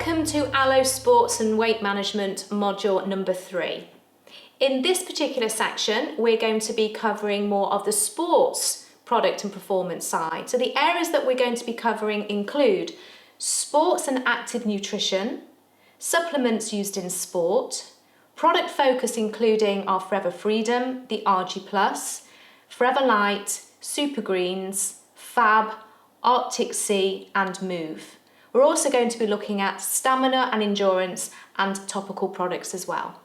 Welcome to Aloe Sports and Weight Management module number 3. In this particular section, we're going to be covering more of the sports product and performance side. So the areas that we're going to be covering include sports and active nutrition, supplements used in sport, product focus including our Forever Freedom, the RG+, Forever Light, Super Greens, Fab, Arctic Sea and Move. We're also going to be looking at stamina and endurance and topical products as well.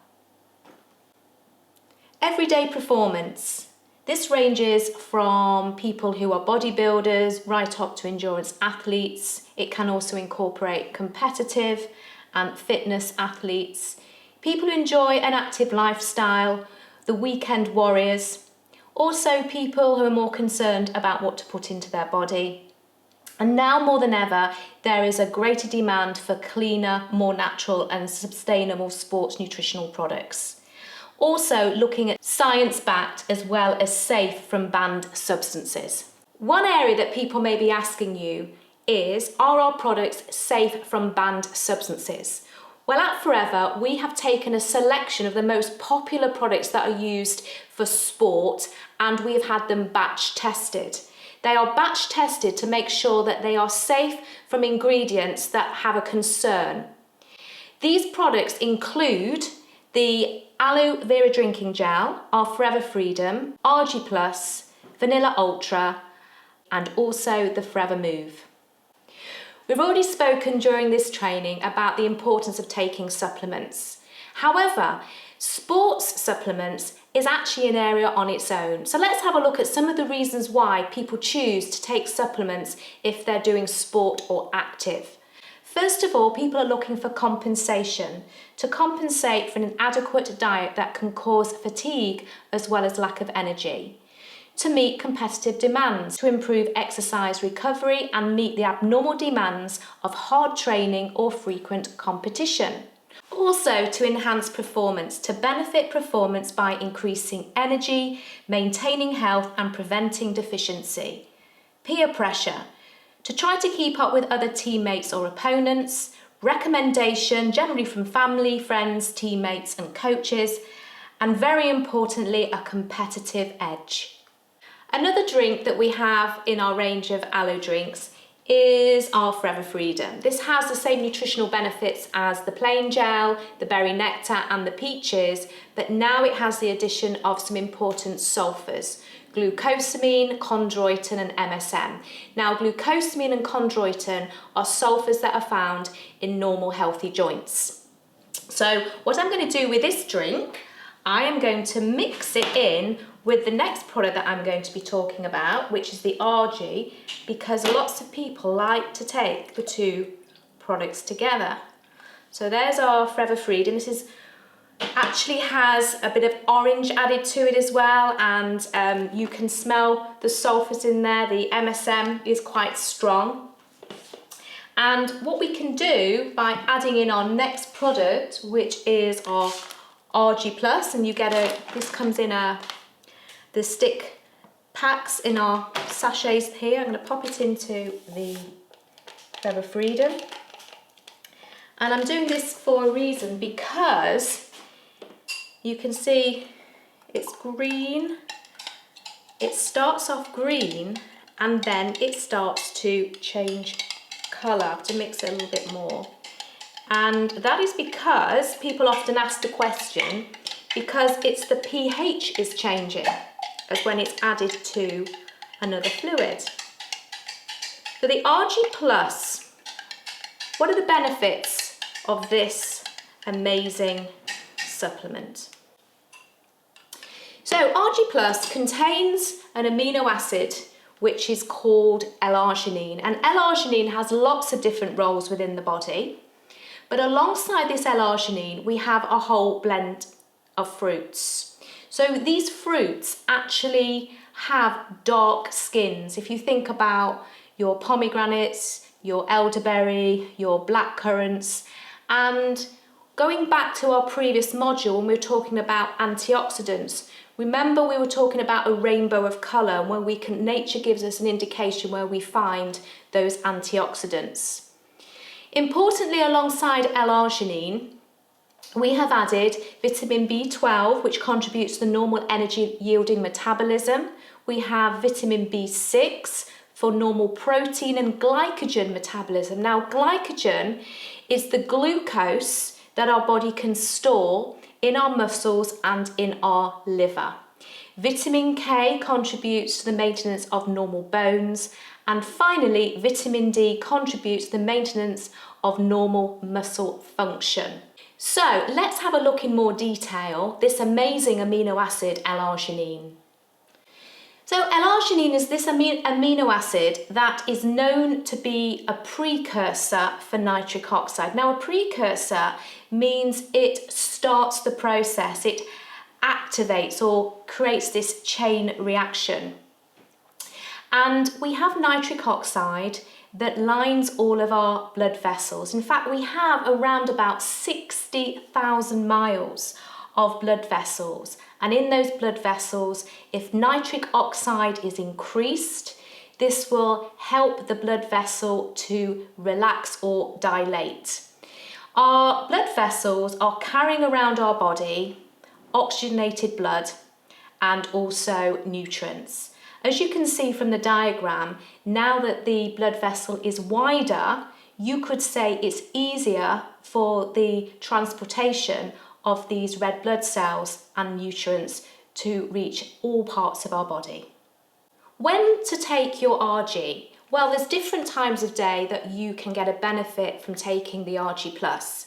Everyday performance. This ranges from people who are bodybuilders right up to endurance athletes. It can also incorporate competitive and fitness athletes, people who enjoy an active lifestyle, the weekend warriors, also people who are more concerned about what to put into their body. And now more than ever, there is a greater demand for cleaner, more natural and sustainable sports nutritional products. Also looking at science-backed as well as safe from banned substances. One area that people may be asking you is, are our products safe from banned substances? Well, at Forever, we have taken a selection of the most popular products that are used for sport and we have had them batch tested. They are batch tested to make sure that they are safe from ingredients that have a concern. These products include the Aloe Vera Drinking Gel, our Forever Freedom, RG+, Vanilla Ultra, and also the Forever Move. We've already spoken during this training about the importance of taking supplements. However, sports supplements is actually an area on its own. So let's have a look at some of the reasons why people choose to take supplements if they're doing sport or active. First of all, people are looking for compensation, to compensate for an inadequate diet that can cause fatigue as well as lack of energy, to meet competitive demands, to improve exercise recovery and meet the abnormal demands of hard training or frequent competition. Also to enhance performance, to benefit performance by increasing energy, maintaining health and preventing deficiency. Peer pressure, to try to keep up with other teammates or opponents. Recommendation, generally from family, friends, teammates and coaches. And very importantly, a competitive edge. Another drink that we have in our range of aloe drinks is our Forever Freedom. This has the same nutritional benefits as the plain gel, the berry nectar and the peaches, but now it has the addition of some important sulfurs, glucosamine, chondroitin and MSM. Now glucosamine and chondroitin are sulfurs that are found in normal healthy joints. So what I'm going to do with this drink, I am going to mix it in with the next product that I'm going to be talking about, which is the RG, because lots of people like to take the two products together. So there's our Forever Freedom. This actually has a bit of orange added to it as well, and you can smell the sulfurs in there. The MSM is quite strong. And what we can do by adding in our next product, which is our RG+, and you get this comes in the stick packs in our sachets here. I'm going to pop it into the Forever Freedom. And I'm doing this for a reason, because you can see it's green. It starts off green and then it starts to change colour. I have to mix it a little bit more. And that is because people often ask the question, because it's the pH is changing as when it's added to another fluid. So the RG+, what are the benefits of this amazing supplement? So RG+ contains an amino acid which is called L-arginine, and L-arginine has lots of different roles within the body. But alongside this L-arginine, we have a whole blend of fruits. So these fruits actually have dark skins. If you think about your pomegranates, your elderberry, your blackcurrants, and going back to our previous module when we were talking about antioxidants, remember we were talking about a rainbow of colour where nature gives us an indication where we find those antioxidants. Importantly, alongside L-arginine, we have added vitamin B12, which contributes to the normal energy yielding metabolism. We have vitamin B6 for normal protein and glycogen metabolism. Now, glycogen is the glucose that our body can store in our muscles and in our liver. Vitamin K contributes to the maintenance of normal bones. And finally, vitamin D contributes to the maintenance of normal muscle function. So let's have a look in more detail, this amazing amino acid L-arginine. So L-arginine is this amino acid that is known to be a precursor for nitric oxide. Now, a precursor means it starts the process, it activates or creates this chain reaction. And we have nitric oxide that lines all of our blood vessels. In fact, we have around about 60,000 miles of blood vessels. And in those blood vessels, if nitric oxide is increased, this will help the blood vessel to relax or dilate. Our blood vessels are carrying around our body oxygenated blood and also nutrients. As you can see from the diagram, now that the blood vessel is wider, you could say it's easier for the transportation of these red blood cells and nutrients to reach all parts of our body. When to take your RG? Well, there's different times of day that you can get a benefit from taking the RG+.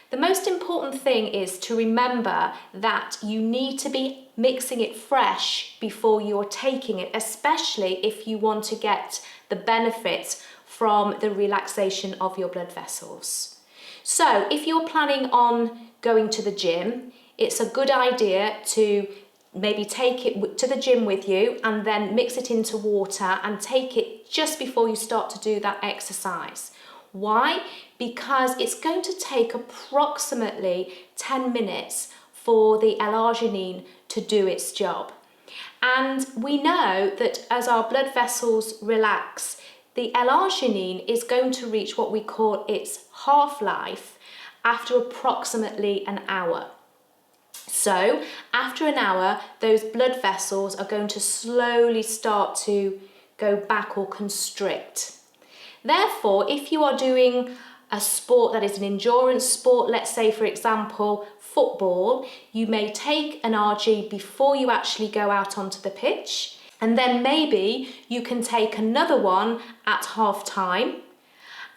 The most important thing is to remember that you need to be mixing it fresh before you're taking it, especially if you want to get the benefits from the relaxation of your blood vessels. So if you're planning on going to the gym, it's a good idea to maybe take it to the gym with you and then mix it into water and take it just before you start to do that exercise. Why? Because it's going to take approximately 10 minutes for the L-arginine to do its job. And we know that as our blood vessels relax, the L-arginine is going to reach what we call its half-life after approximately an hour. So after an hour, those blood vessels are going to slowly start to go back or constrict. Therefore, if you are doing a sport that is an endurance sport, let's say for example football, you may take an RG before you actually go out onto the pitch, and then maybe you can take another one at half time.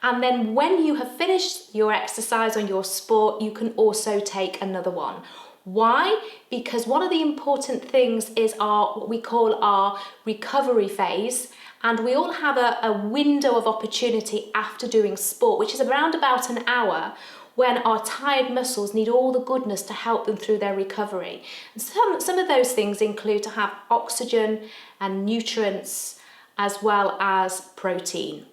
And then when you have finished your exercise on your sport, you can also take another one. Why? Because one of the important things is what we call our recovery phase. And we all have a window of opportunity after doing sport, which is around about an hour, when our tired muscles need all the goodness to help them through their recovery. And some of those things include to have oxygen and nutrients as well as protein.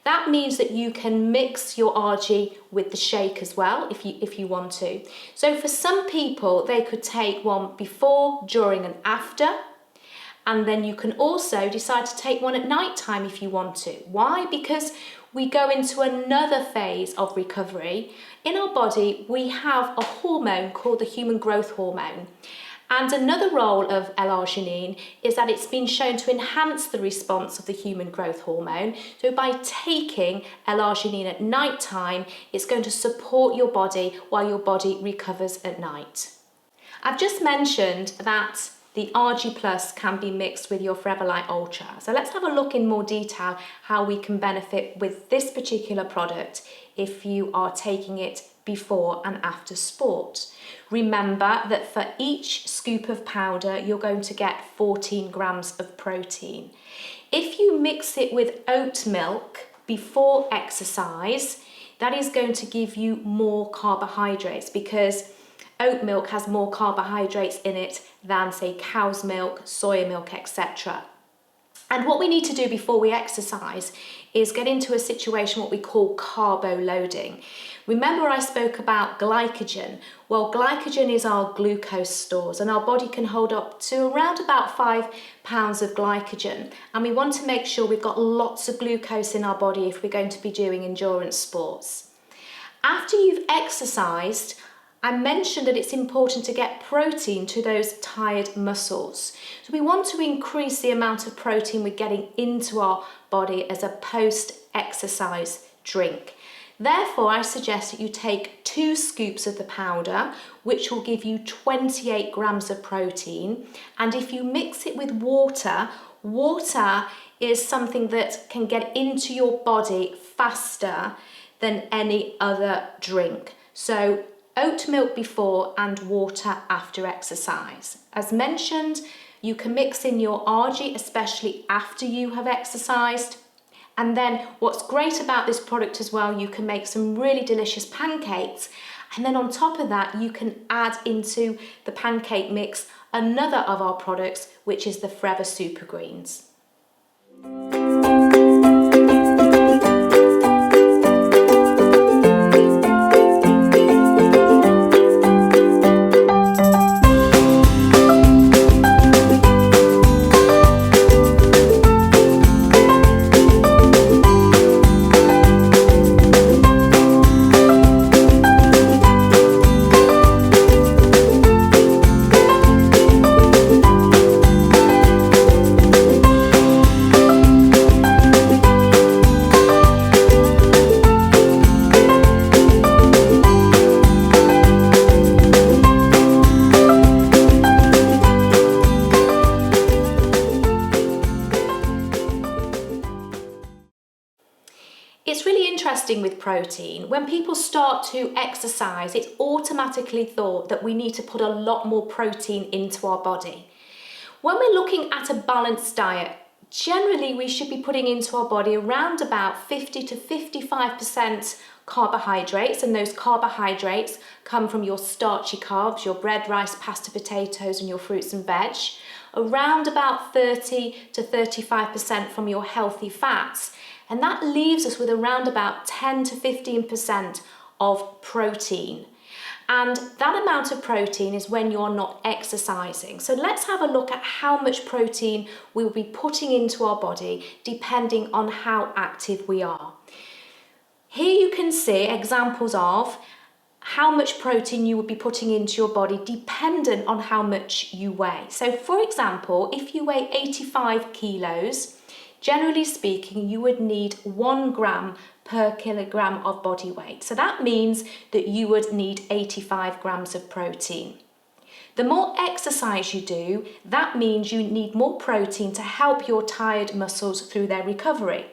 That means that you can mix your RG with the shake as well if you want to. So for some people, they could take one before, during and after. And then you can also decide to take one at night time if you want to. Why? Because we go into another phase of recovery. In our body, we have a hormone called the human growth hormone. And another role of L-arginine is that it's been shown to enhance the response of the human growth hormone. So by taking L-arginine at night time, it's going to support your body while your body recovers at night. I've just mentioned that the RG Plus can be mixed with your Forever Light Ultra. So let's have a look in more detail how we can benefit with this particular product if you are taking it before and after sport. Remember that for each scoop of powder, you're going to get 14 grams of protein. If you mix it with oat milk before exercise, that is going to give you more carbohydrates, because oat milk has more carbohydrates in it than, say, cow's milk, soya milk, etc. And what we need to do before we exercise is get into a situation what we call carbo loading. Remember I spoke about glycogen? Well, glycogen is our glucose stores, and our body can hold up to around about 5 pounds of glycogen. And we want to make sure we've got lots of glucose in our body if we're going to be doing endurance sports. After you've exercised, I mentioned that it's important to get protein to those tired muscles. So we want to increase the amount of protein we're getting into our body as a post-exercise drink. Therefore, I suggest that you take 2 scoops of the powder, which will give you 28 grams of protein. And if you mix it with water, water is something that can get into your body faster than any other drink. So oat milk before and water after exercise. As mentioned, you can mix in your RG, especially after you have exercised. And then what's great about this product as well, you can make some really delicious pancakes. And then on top of that, you can add into the pancake mix another of our products, which is the Forever Super Greens. It's really interesting with protein. When people start to exercise, it's automatically thought that we need to put a lot more protein into our body. When we're looking at a balanced diet, generally we should be putting into our body around about 50 to 55% carbohydrates, and those carbohydrates come from your starchy carbs, your bread, rice, pasta, potatoes, and your fruits and veg. Around about 30 to 35% from your healthy fats. And that leaves us with around about 10 to 15% of protein. And that amount of protein is when you're not exercising. So let's have a look at how much protein we will be putting into our body depending on how active we are. Here you can see examples of how much protein you would be putting into your body dependent on how much you weigh. So for example, if you weigh 85 kilos, generally speaking, you would need 1 gram per kilogram of body weight. So that means that you would need 85 grams of protein. The more exercise you do, that means you need more protein to help your tired muscles through their recovery.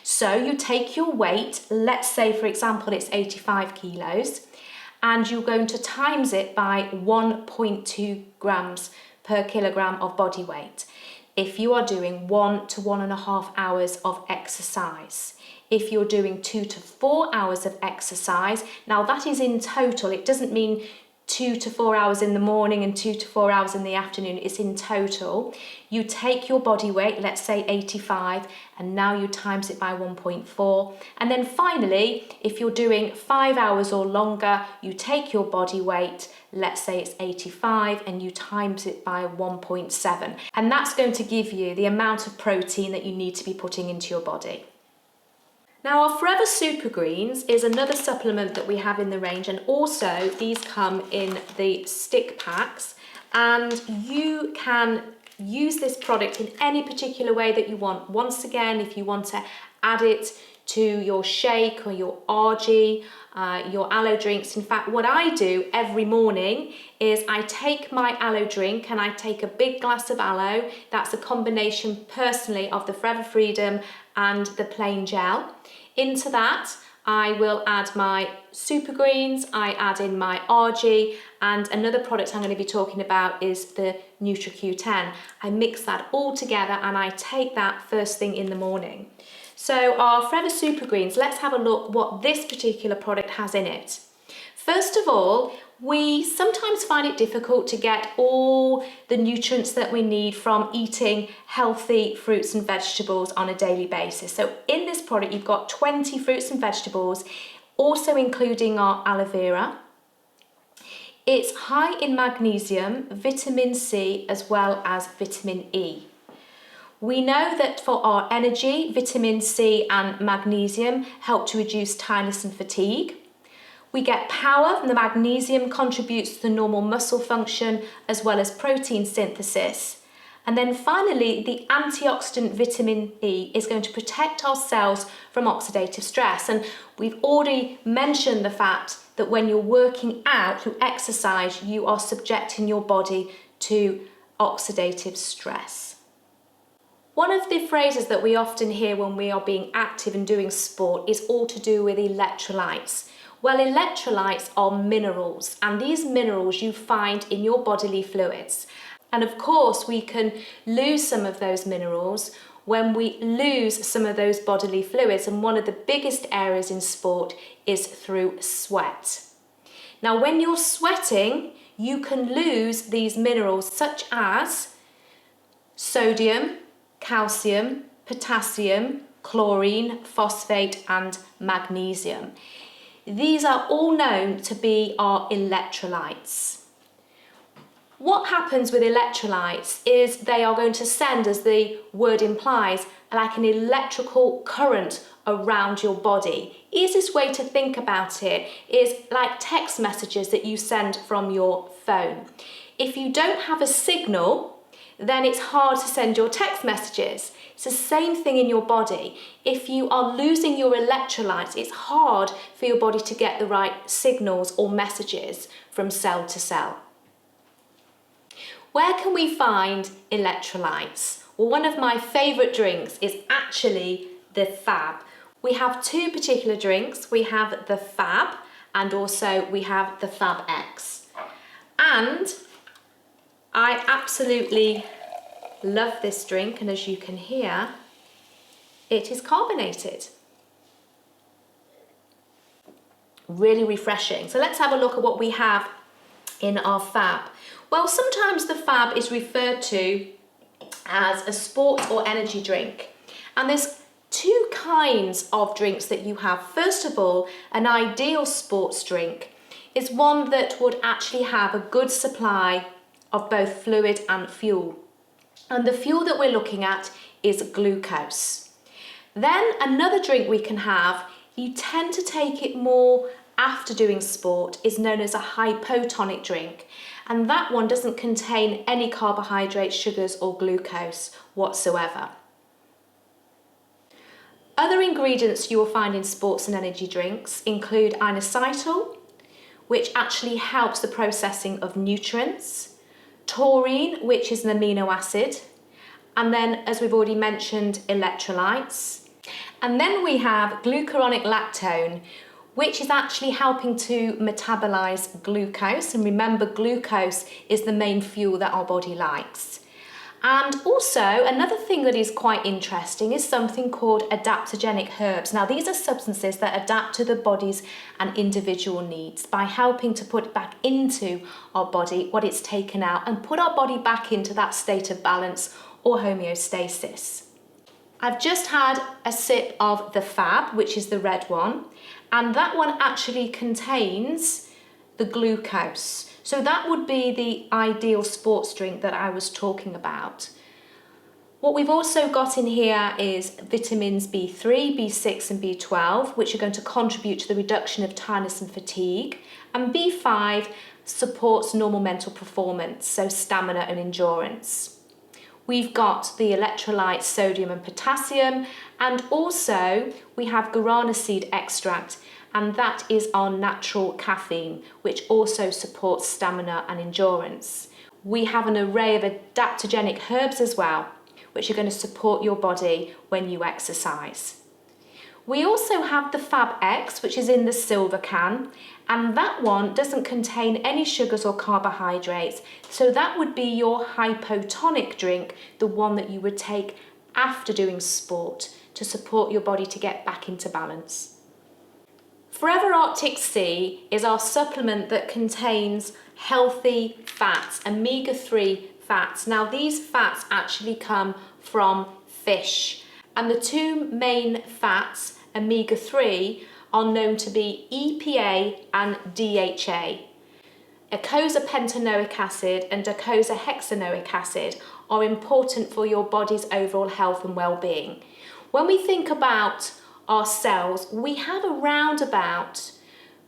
So you take your weight, let's say for example it's 85 kilos, and you're going to times it by 1.2 grams per kilogram of body weight. If you are doing 1 to 1.5 hours of exercise, if you're doing 2 to 4 hours of exercise, now that is in total, it doesn't mean 2 to 4 hours in the morning and 2 to 4 hours in the afternoon, it's in total. You take your body weight, let's say 85, and now you times it by 1.4. And then finally, if you're doing 5 hours or longer, you take your body weight, let's say it's 85, and you times it by 1.7. And that's going to give you the amount of protein that you need to be putting into your body. Now our Forever Super Greens is another supplement that we have in the range, and also these come in the stick packs, and you can use this product in any particular way that you want. Once again, if you want to add it to your shake or your RG, your aloe drinks. In fact, what I do every morning is I take my aloe drink and I take a big glass of aloe. That's a combination personally of the Forever Freedom and the plain gel. Into that, I will add my Super Greens, I add in my RG, and another product I'm going to be talking about is the NutriQ10. I mix that all together and I take that first thing in the morning. So our Forever Super Greens, let's have a look what this particular product has in it. First of all, we sometimes find it difficult to get all the nutrients that we need from eating healthy fruits and vegetables on a daily basis. So in this product, you've got 20 fruits and vegetables, also including our aloe vera. It's high in magnesium, vitamin C, as well as vitamin E. We know that for our energy, vitamin C and magnesium help to reduce tiredness and fatigue. We get power from the magnesium, contributes to the normal muscle function as well as protein synthesis. And then finally, the antioxidant vitamin E is going to protect our cells from oxidative stress. And we've already mentioned the fact that when you're working out through exercise, you are subjecting your body to oxidative stress. One of the phrases that we often hear when we are being active and doing sport is all to do with electrolytes. Well, electrolytes are minerals, and these minerals you find in your bodily fluids. And of course, we can lose some of those minerals when we lose some of those bodily fluids. And one of the biggest areas in sport is through sweat. Now, when you're sweating, you can lose these minerals such as sodium, calcium, potassium, chlorine, phosphate, and magnesium. These are all known to be our electrolytes. What happens with electrolytes is they are going to send, as the word implies, like an electrical current around your body. Easiest way to think about it is like text messages that you send from your phone. If you don't have a signal, then it's hard to send your text messages. It's the same thing in your body. If you are losing your electrolytes, it's hard for your body to get the right signals or messages from cell to cell. Where can we find electrolytes? Well, one of my favourite drinks is actually the Fab. We have two particular drinks. We have the Fab and also we have the Fab X. And I absolutely love this drink, and as you can hear, it is carbonated. Really refreshing. So let's have a look at what we have in our Fab. Well, sometimes the Fab is referred to as a sport or energy drink. And there's two kinds of drinks that you have. First of all, an ideal sports drink is one that would actually have a good supply of both fluid and fuel. And the fuel that we're looking at is glucose. Then another drink we can have, you tend to take it more after doing sport, is known as a hypotonic drink. And that one doesn't contain any carbohydrates, sugars or glucose whatsoever. Other ingredients you will find in sports and energy drinks include inositol, which actually helps the processing of nutrients, taurine, which is an amino acid, and then, as we've already mentioned, electrolytes. And then we have glucuronic lactone, which is actually helping to metabolize glucose. And remember, glucose is the main fuel that our body likes. And also, another thing that is quite interesting is something called adaptogenic herbs. Now, these are substances that adapt to the body's and individual needs by helping to put back into our body what it's taken out and put our body back into that state of balance or homeostasis. I've just had a sip of the Fab, which is the red one, and that one actually contains the glucose. So that would be the ideal sports drink that I was talking about. What we've also got in here is vitamins B3, B6 and B12, which are going to contribute to the reduction of tiredness and fatigue. And B5 supports normal mental performance, so stamina and endurance. We've got the electrolytes sodium and potassium, and also we have guarana seed extract, and that is our natural caffeine, which also supports stamina and endurance. We have an array of adaptogenic herbs as well, which are going to support your body when you exercise. We also have the Fab X, which is in the silver can, and that one doesn't contain any sugars or carbohydrates, so that would be your hypotonic drink, the one that you would take after doing sport to support your body to get back into balance. Forever Arctic Sea is our supplement that contains healthy fats, omega-3 fats. Now, these fats actually come from fish, and the two main fats, omega-3, are known to be EPA and DHA. eicosapentaenoic acid and docosahexaenoic acid are important for your body's overall health and well-being. When we think about our cells, we have around about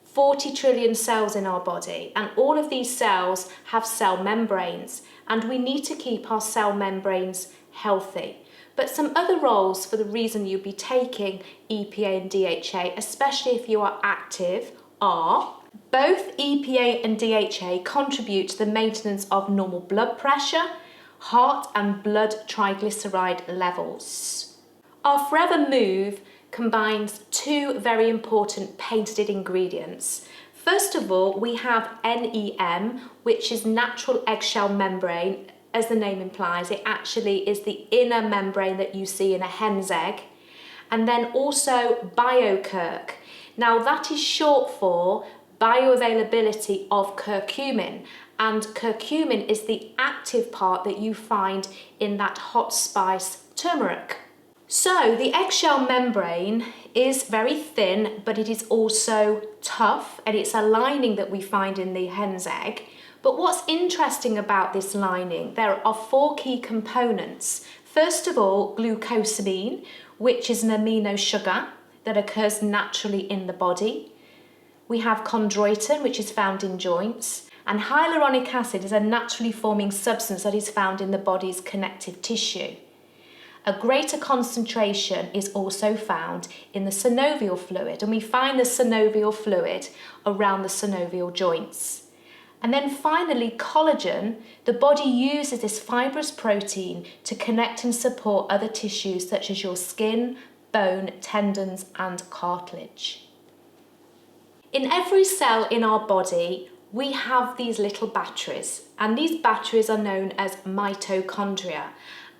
40 trillion cells in our body, and all of these cells have cell membranes, and we need to keep our cell membranes healthy. But some other roles for the reason you'll be taking EPA and DHA, especially if you are active, are both EPA and DHA contribute to the maintenance of normal blood pressure, heart and blood triglyceride levels. Our Forever Move combines two very important patented ingredients. First of all, we have NEM, which is natural eggshell membrane. As the name implies, it actually is the inner membrane that you see in a hen's egg. And then also BioKirk. Now that is short for bioavailability of curcumin, and curcumin is the active part that you find in that hot spice turmeric. So the eggshell membrane is very thin, but it is also tough, and it's a lining that we find in the hen's egg. But what's interesting about this lining, there are four key components. First of all, glucosamine, which is an amino sugar that occurs naturally in the body. We have chondroitin, which is found in joints, and hyaluronic acid is a naturally forming substance that is found in the body's connective tissue. A greater concentration is also found in the synovial fluid, and we find the synovial fluid around the synovial joints. And then finally, collagen. The body uses this fibrous protein to connect and support other tissues such as your skin, bone, tendons and cartilage. In every cell in our body, we have these little batteries, and these batteries are known as mitochondria.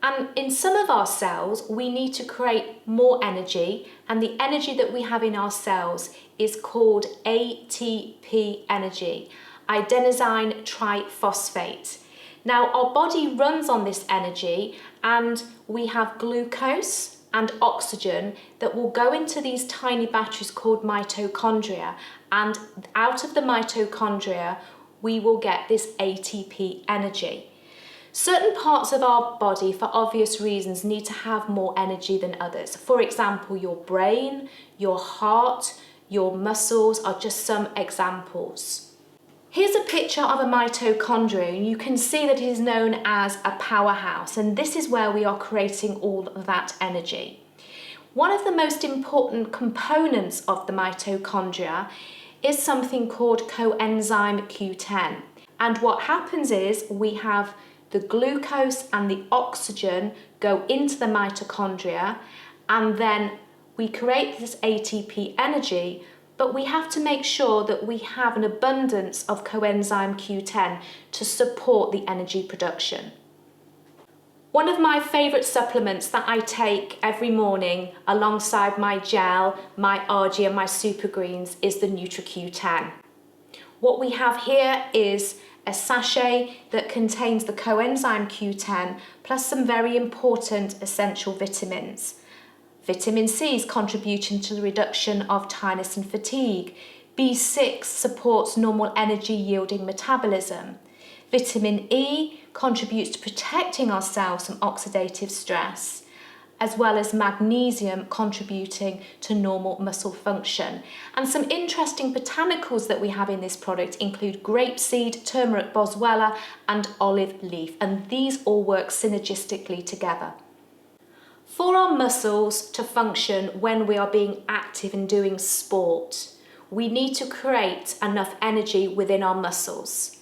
And in some of our cells, we need to create more energy, and the energy that we have in our cells is called ATP energy, adenosine triphosphate. Now, our body runs on this energy, and we have glucose and oxygen that will go into these tiny batteries called mitochondria, and out of the mitochondria, we will get this ATP energy. Certain parts of our body, for obvious reasons, need to have more energy than others. For example, your brain, your heart, your muscles are just some examples. Here's a picture of a mitochondria, and you can see that it is known as a powerhouse, and this is where we are creating all of that energy. One of the most important components of the mitochondria is something called coenzyme Q10. And what happens is we have the glucose and the oxygen go into the mitochondria, and then we create this ATP energy, but we have to make sure that we have an abundance of coenzyme Q10 to support the energy production. One of my favourite supplements that I take every morning alongside my gel, my RG and my Super Greens is the NutriQ10. What we have here is a sachet that contains the coenzyme Q10 plus some very important essential vitamins. Vitamin C is contributing to the reduction of tiredness and fatigue. B6 supports normal energy yielding metabolism. Vitamin E contributes to protecting our cells from oxidative stress, as well as magnesium contributing to normal muscle function. And some interesting botanicals that we have in this product include grapeseed, turmeric, boswellia and olive leaf, and these all work synergistically together. For our muscles to function when we are being active and doing sport, we need to create enough energy within our muscles.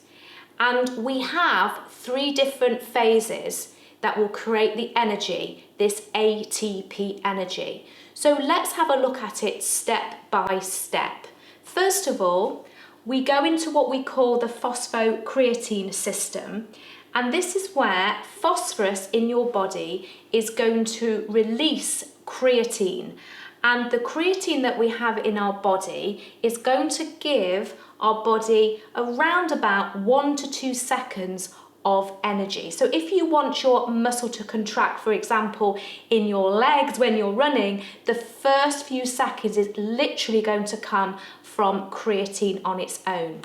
And we have 3 different phases that will create the energy, this ATP energy. So let's have a look at it step by step. First of all, we go into what we call the phosphocreatine system, and this is where phosphorus in your body is going to release creatine. And the creatine that we have in our body is going to give our body around about 1 to 2 seconds of energy. So if you want your muscle to contract, for example, in your legs when you're running, the first few seconds is literally going to come from creatine on its own.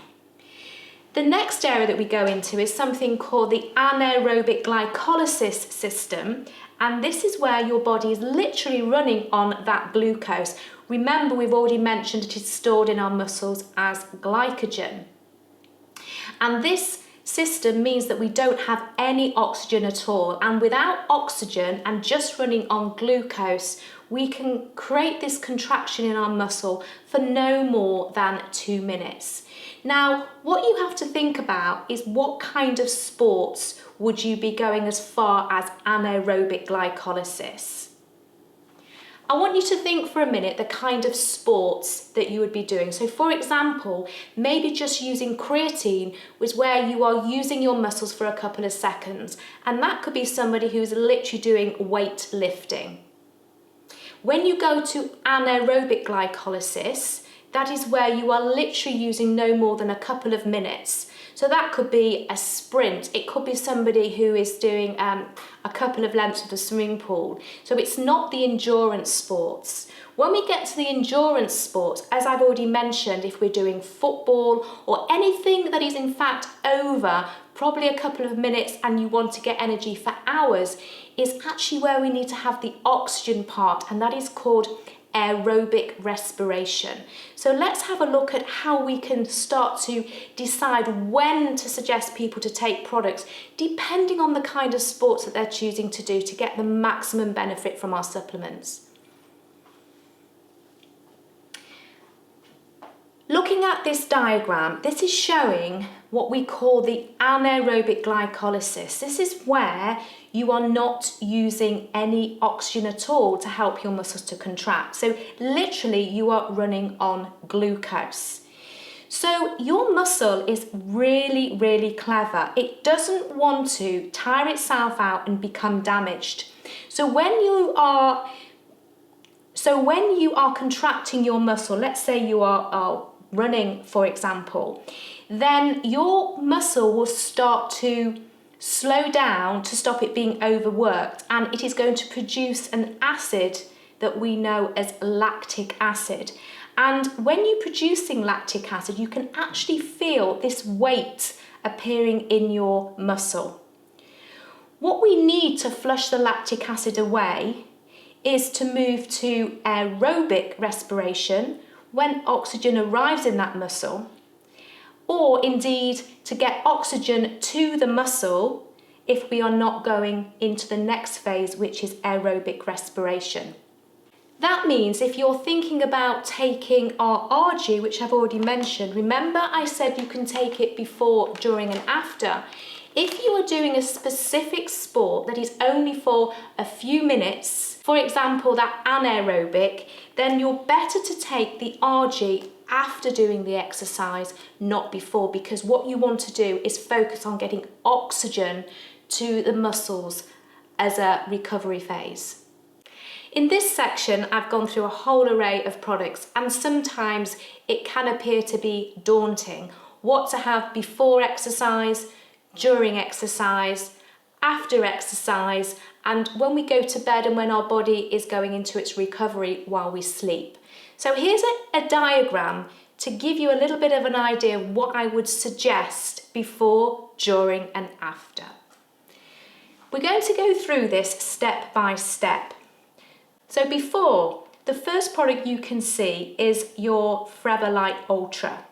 The next area that we go into is something called the anaerobic glycolysis system, and this is where your body is literally running on that glucose. Remember, we've already mentioned it is stored in our muscles as glycogen. And this system means that we don't have any oxygen at all, and without oxygen and just running on glucose, we can create this contraction in our muscle for no more than 2 minutes. Now, what you have to think about is what kind of sports would you be going as far as anaerobic glycolysis? I want you to think for a minute the kind of sports that you would be doing. So for example, maybe just using creatine was where you are using your muscles for a couple of seconds, and that could be somebody who's literally doing weightlifting. When you go to anaerobic glycolysis, that is where you are literally using no more than a couple of minutes. So that could be a sprint. It could be somebody who is doing a couple of lengths of the swimming pool. So it's not the endurance sports. When we get to the endurance sports, as I've already mentioned, if we're doing football or anything that is in fact over probably a couple of minutes and you want to get energy for hours, is actually where we need to have the oxygen part, and that is called aerobic respiration. So let's have a look at how we can start to decide when to suggest people to take products depending on the kind of sports that they're choosing to do to get the maximum benefit from our supplements. Looking at this diagram, this is showing what we call the anaerobic glycolysis. This is where you are not using any oxygen at all to help your muscles to contract. So literally you are running on glucose. So your muscle is really, really clever. It doesn't want to tire itself out and become damaged. So when you are contracting your muscle, let's say you are running, for example, then your muscle will start to slow down to stop it being overworked, and it is going to produce an acid that we know as lactic acid. And when you're producing lactic acid, you can actually feel this weight appearing in your muscle. What we need to flush the lactic acid away is to move to aerobic respiration when oxygen arrives in that muscle, or indeed to get oxygen to the muscle if we are not going into the next phase, which is aerobic respiration. That means if you're thinking about taking our RG, which I've already mentioned, remember I said you can take it before, during and after. If you are doing a specific sport that is only for a few minutes, for example that anaerobic, then you're better to take the RG after doing the exercise, not before, because what you want to do is focus on getting oxygen to the muscles as a recovery phase. In this section, I've gone through a whole array of products, and sometimes it can appear to be daunting what to have before exercise, during exercise, after exercise, and when we go to bed and when our body is going into its recovery while we sleep. So here's a diagram to give you a little bit of an idea of what I would suggest before, during and after. We're going to go through this step by step. So before, the first product you can see is your Forever Light Ultra.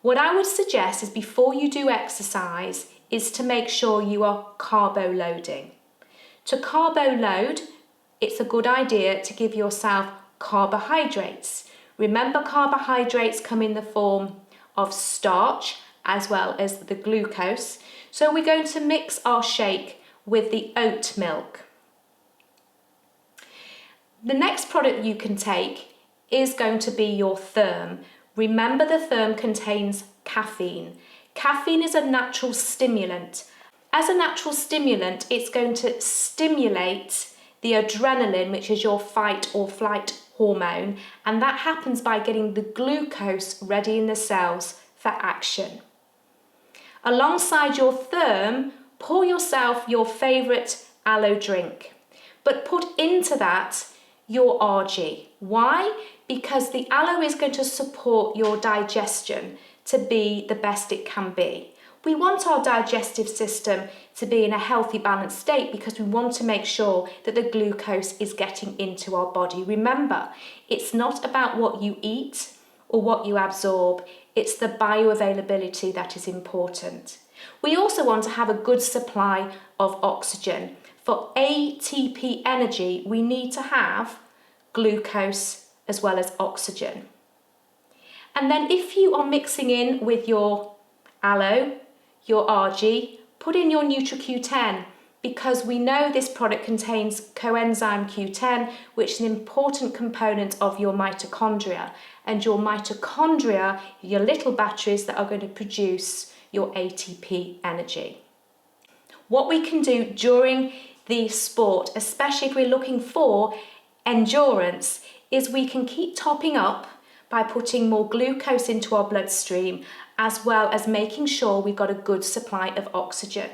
What I would suggest is before you do exercise is to make sure you are carbo loading. To carbo load, it's a good idea to give yourself carbohydrates. Remember, carbohydrates come in the form of starch as well as the glucose. So we're going to mix our shake with the oat milk. The next product you can take is going to be your Therm. Remember, the Therm contains caffeine. Caffeine is a natural stimulant. As a natural stimulant, it's going to stimulate the adrenaline, which is your fight or flight hormone, and that happens by getting the glucose ready in the cells for action. Alongside your Therm, pour yourself your favourite aloe drink, but put into that your RG. Why? Because the aloe is going to support your digestion, to be the best it can be. We want our digestive system to be in a healthy, balanced state because we want to make sure that the glucose is getting into our body. Remember, it's not about what you eat or what you absorb, it's the bioavailability that is important. We also want to have a good supply of oxygen. For ATP energy, we need to have glucose as well as oxygen. And then if you are mixing in with your aloe, your RG, put in your NutriQ10 because we know this product contains coenzyme Q10, which is an important component of your mitochondria. And your mitochondria, your little batteries that are going to produce your ATP energy. What we can do during the sport, especially if we're looking for endurance, is we can keep topping up by putting more glucose into our bloodstream, as well as making sure we've got a good supply of oxygen.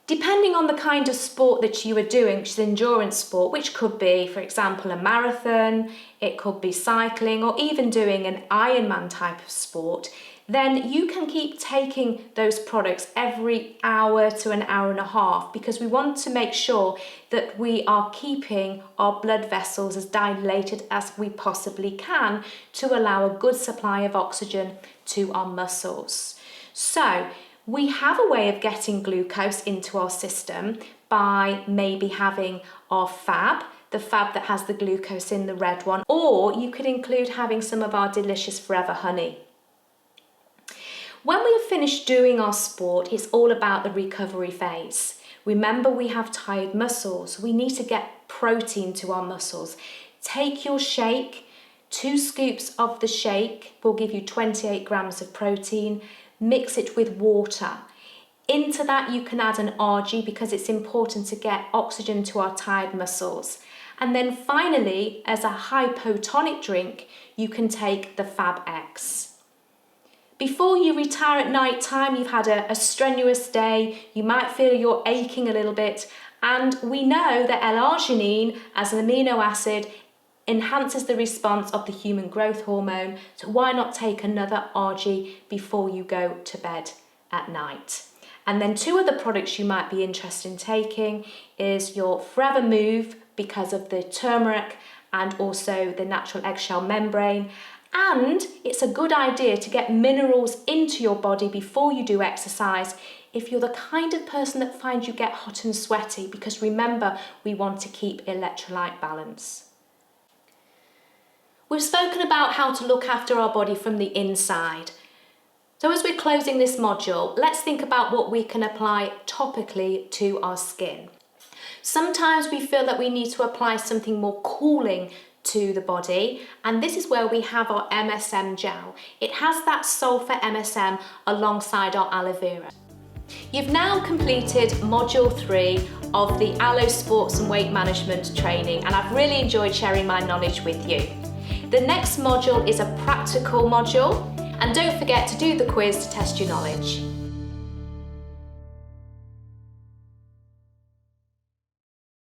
Depending on the kind of sport that you are doing, which is endurance sport, which could be, for example, a marathon, it could be cycling, or even doing an Ironman type of sport, then you can keep taking those products every hour to an hour and a half because we want to make sure that we are keeping our blood vessels as dilated as we possibly can to allow a good supply of oxygen to our muscles. So we have a way of getting glucose into our system by maybe having our fab, the fab that has the glucose in, the red one, or you could include having some of our delicious Forever honey. When we have finished doing our sport, it's all about the recovery phase. Remember, we have tired muscles. We need to get protein to our muscles. Take your shake. 2 scoops of the shake will give you 28 grams of protein. Mix it with water. Into that you can add an RG because it's important to get oxygen to our tired muscles. And then finally, as a hypotonic drink, you can take the Fab X. Before you retire at night time, you've had a strenuous day, you might feel you're aching a little bit, and we know that L-arginine as an amino acid enhances the response of the human growth hormone, so why not take another RG before you go to bed at night? And then 2 other products you might be interested in taking is your Forever Move because of the turmeric and also the natural eggshell membrane. And it's a good idea to get minerals into your body before you do exercise if you're the kind of person that finds you get hot and sweaty, because remember, we want to keep electrolyte balance. We've spoken about how to look after our body from the inside. So as we're closing this module, let's think about what we can apply topically to our skin. Sometimes we feel that we need to apply something more cooling to the body, and this is where we have our MSM gel. It has that sulfur MSM alongside our aloe vera. You've now completed module 3 of the Aloe Sports and Weight Management training, and I've really enjoyed sharing my knowledge with you. The next module is a practical module, and don't forget to do the quiz to test your knowledge.